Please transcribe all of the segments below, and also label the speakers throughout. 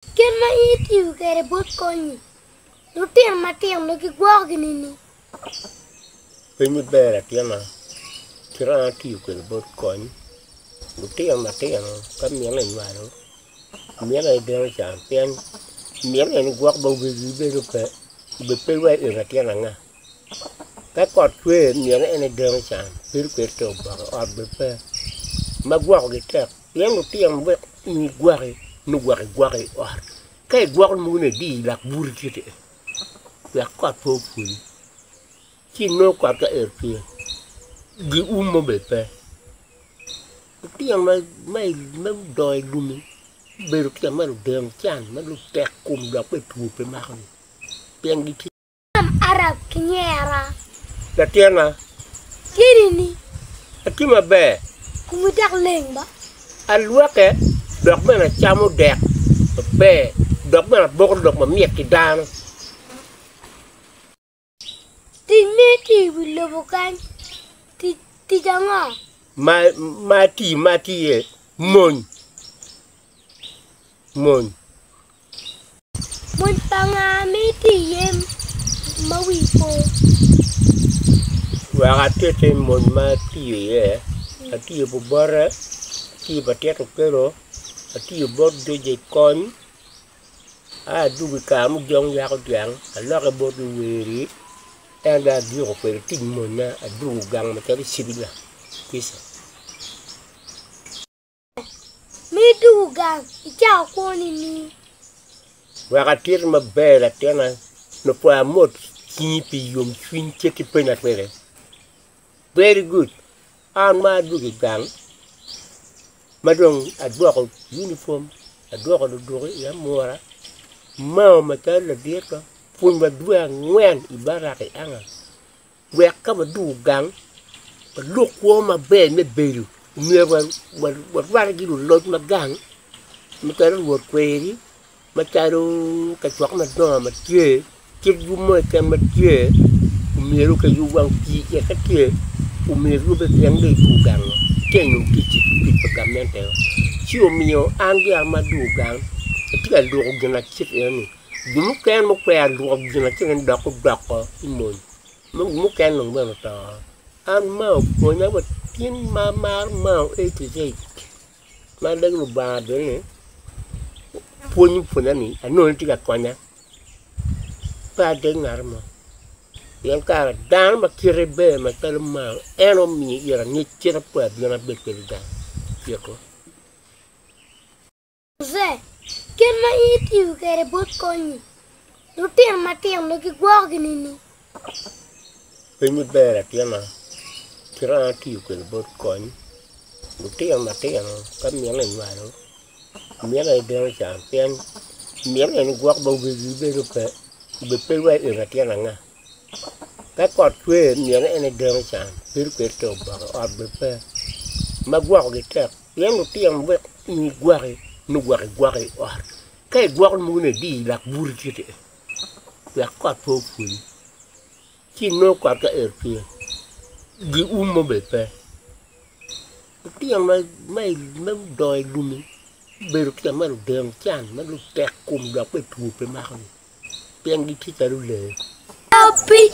Speaker 1: Ken ma iti kere bot konyi. Lutiang matiang lo ki gwag nini.
Speaker 2: Penyu bera tiana. Kira tiu kere bot konyi. Lutiang matiang kamiela nwaro. Miela ideng champion. Miela ni gwag bau beru pe. Bepewa ira tiana nga. Ka kot kwe miela ene deng cham. Peru kere to baka or bepe. Ma gwag gitek. Yang lutiang be ni gwagi. No gwagi or. Kay gwag mune di lak buri tite. Ya kot po puli. Chi no kot ka erpi. Gi ummo bepe. Tiang mai doi lumi. Beru tiang malu deng chan. Malu tek kum dak pe tu pe makani. Tiang di
Speaker 1: Arab kenyera.
Speaker 2: La tiana.
Speaker 1: Kiri ni.
Speaker 2: Akima be.
Speaker 1: Kumudak leng ba.
Speaker 2: Alwa ke. Dok mana chamu dek. Be. Dok mana bokor dok ma miet ki dano.
Speaker 1: Ti meti wilo bukan. Ti jangan.
Speaker 2: Mati ye. Mon. Mon
Speaker 1: pangami ti yem mawipo.
Speaker 2: Wakatete mon mati ye. Ati ye bubara. Ati ye bateto pero. Ati ye bot doje kon. A dugi kamu jong yako diang. Alaka bot weri. Enda diro pero ting mona. A dugu gang matari sibila. Kisa.
Speaker 1: Midu gang. Ija ko ni.
Speaker 2: Wakatir mabela tena. No po amot. Kipi yum twin cheki pena kwere. Very good. An ma dugi gang. Madong adwako uniform. Adwako duduri ya mora. Mao matari la dieta. Pun badua ngwen ibarake anga. Weka madu gang. Look woma be me beru. Never what gilu lot magang. Matari wot kweri. Mataro kachwak madong matye. Kip yumo ka matye. Umeru ka yuwang ki ya katye. Umeru be yang de dugang. Kenu kichi pipagamente. Si umio angi amadu gang. Tika loro gina chit yani. Dumuken mo kaya loro gina chit dako imon. Muken nung ba ta. An mau punya buat tin mamar mau itu je. Madang lu ba de. Punya ni. Anu tika kwanya. Pa dengar mo. Yang kara dan makirebe matalma enomi ira ni chira pa dina bekelda. Yako.
Speaker 1: Zé, ken ma iti kere bot konyi. Lutiang matiang lo ki gwag nini.
Speaker 2: Penyu bera tiana. Kira tiu kere bot konyi. Lutiang matiang kamiela nwaro. Miela ideng champion. Miela ni gwag bau beru pe. Bepewa ira tiana nga. Ka kot kwe miela ene deng cham. Peru kwe to baka or bepe. Ma gwag gitek. Yang lutiang be ni gwagi. No gwagi or. Kay gwag mune di lak buri tite. Ya kot po puli. Chi no kot ka erpi. Gi ummo bepe. Tiang mai doi lumi. Beru tiang malu deng chan. Malu tek kum dak pe tu pe makani. Tiang di kita rule.
Speaker 1: Opi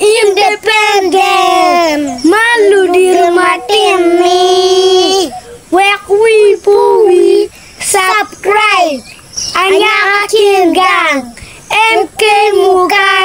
Speaker 1: independent. Malu di rumah Timmy. Wek wipui subscribe. Anya akin gang. MK Muka.